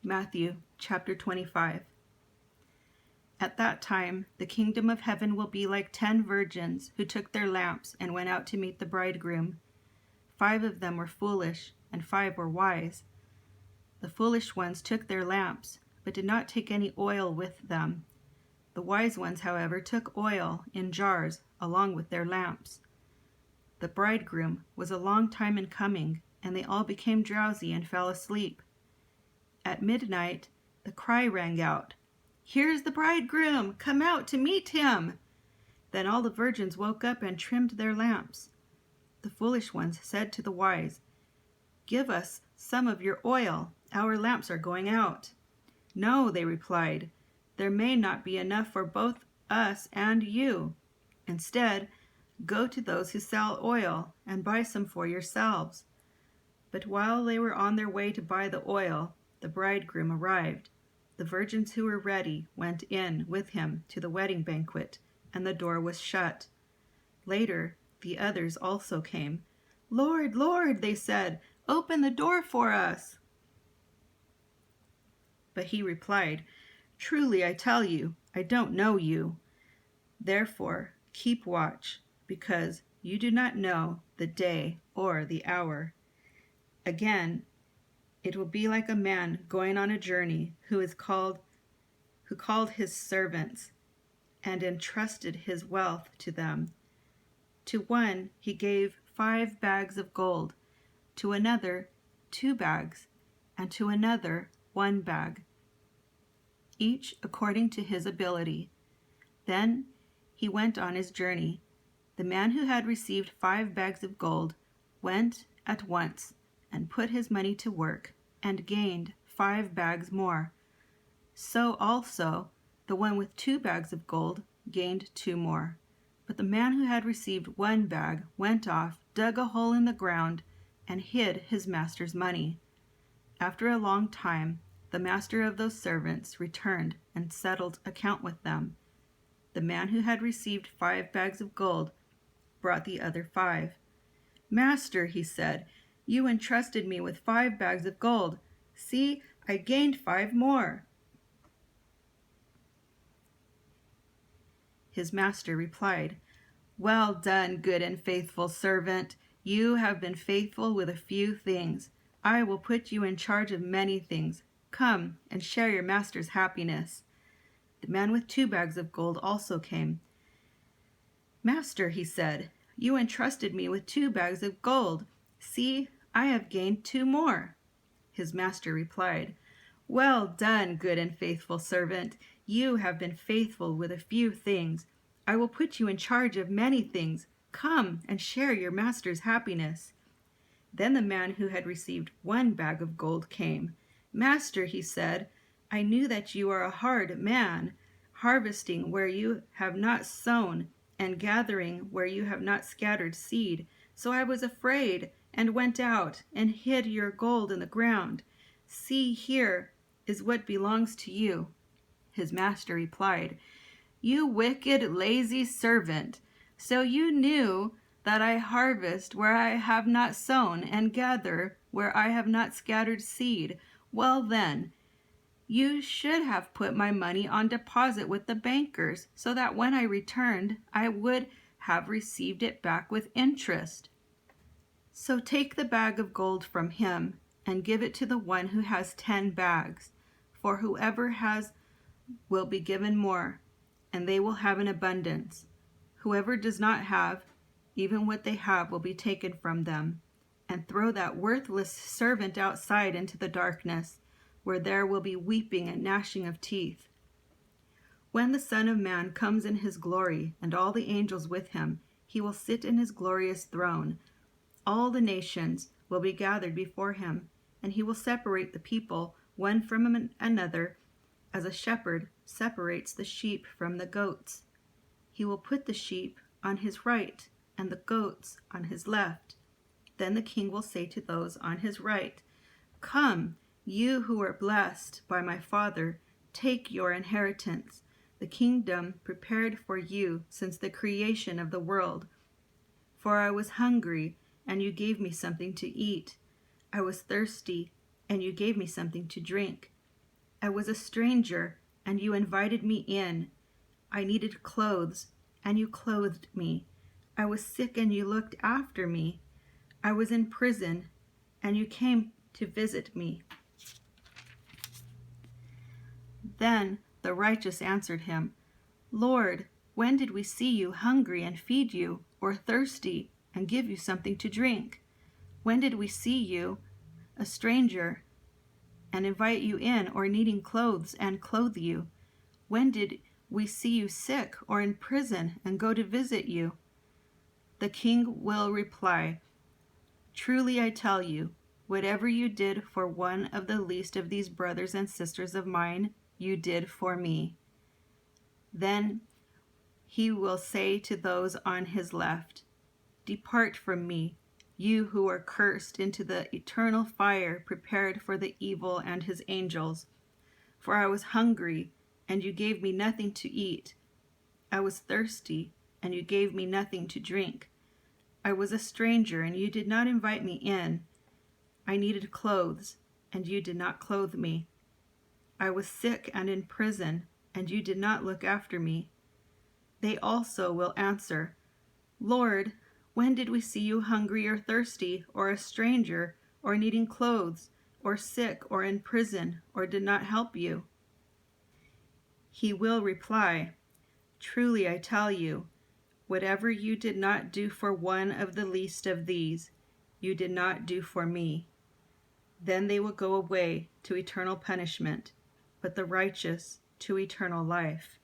Matthew chapter 25. At that time, the kingdom of heaven will be like 10 virgins who took their lamps and went out to meet the bridegroom. 5 of them were foolish, and 5 were wise. The foolish ones took their lamps, but did not take any oil with them. The wise ones, however, took oil in jars along with their lamps. The bridegroom was a long time in coming, and they all became drowsy and fell asleep. At midnight, the cry rang out, "Here's the bridegroom! Come out to meet him!" Then all the virgins woke up and trimmed their lamps. The foolish ones said to the wise, "Give us some of your oil. Our lamps are going out." "No," they replied, "there may not be enough for both us and you. Instead, go to those who sell oil and buy some for yourselves." But while they were on their way to buy the oil, the bridegroom arrived. The virgins who were ready went in with him to the wedding banquet, and the door was shut. Later, the others also came. "Lord, Lord," they said, "open the door for us." But he replied, "Truly I tell you, I don't know you. Therefore, keep watch, because you do not know the day or the hour." Again, it will be like a man going on a journey who called his servants and entrusted his wealth to them. To one he gave 5 bags of gold, to another 2 bags, and to another 1 bag, each according to his ability. Then he went on his journey. The man who had received 5 bags of gold went at once and put his money to work and gained 5 bags more. So also the one with 2 bags of gold gained 2 more. But the man who had received 1 bag went off, dug a hole in the ground, and hid his master's money. After a long time, the master of those servants returned and settled account with them. The man who had received 5 bags of gold brought the other 5. "Master," he said, "you entrusted me with 5 bags of gold. See, I gained 5 more." His master replied, "Well done, good and faithful servant. You have been faithful with a few things. I will put you in charge of many things. Come and share your master's happiness." The man with 2 bags of gold also came. "Master," he said, "you entrusted me with 2 bags of gold. See, I have gained 2 more." His master replied, "Well done, good and faithful servant. You have been faithful with a few things. I will put you in charge of many things. Come and share your master's happiness." Then the man who had received 1 bag of gold came. "Master," he said, "I knew that you are a hard man, harvesting where you have not sown and gathering where you have not scattered seed. So I was afraid and went out and hid your gold in the ground. See, here is what belongs to you." His master replied, "You wicked, lazy servant. So you knew that I harvest where I have not sown and gather where I have not scattered seed. Well then, you should have put my money on deposit with the bankers, so that when I returned, I would have received it back with interest. So take the bag of gold from him and give it to the one who has 10 bags. For whoever has will be given more, and they will have an abundance. Whoever does not have, even what they have will be taken from them. And throw that worthless servant outside into the darkness, where there will be weeping and gnashing of teeth. When the Son of Man comes in his glory, and all the angels with him, he will sit in his glorious throne. All the nations will be gathered before him, and he will separate the people one from another, as a shepherd separates the sheep from the goats. He will put the sheep on his right and the goats on his left. Then the king will say to those on his right, "Come, you who are blessed by my Father, take your inheritance, the kingdom prepared for you since the creation of the world. For I was hungry, and you gave me something to eat. I was thirsty, and you gave me something to drink. I was a stranger, and you invited me in. I needed clothes, and you clothed me. I was sick, and you looked after me. I was in prison, and you came to visit me." Then the righteous answered him, "Lord, when did we see you hungry and feed you, or thirsty and give you something to drink? When did we see you a stranger and invite you in, or needing clothes and clothe you? When did we see you sick or in prison and go to visit you?" The king will reply, "Truly I tell you, whatever you did for one of the least of these brothers and sisters of mine, you did for me." Then he will say to those on his left, "Depart from me, you who are cursed, into the eternal fire prepared for the evil and his angels. For I was hungry, and you gave me nothing to eat. I was thirsty, and you gave me nothing to drink. I was a stranger, and you did not invite me in. I needed clothes, and you did not clothe me. I was sick and in prison, and you did not look after me." They also will answer, "Lord, when did we see you hungry or thirsty, or a stranger, or needing clothes, or sick, or in prison, or did not help you?" He will reply, "Truly I tell you, whatever you did not do for one of the least of these, you did not do for me." Then they will go away to eternal punishment, but the righteous to eternal life.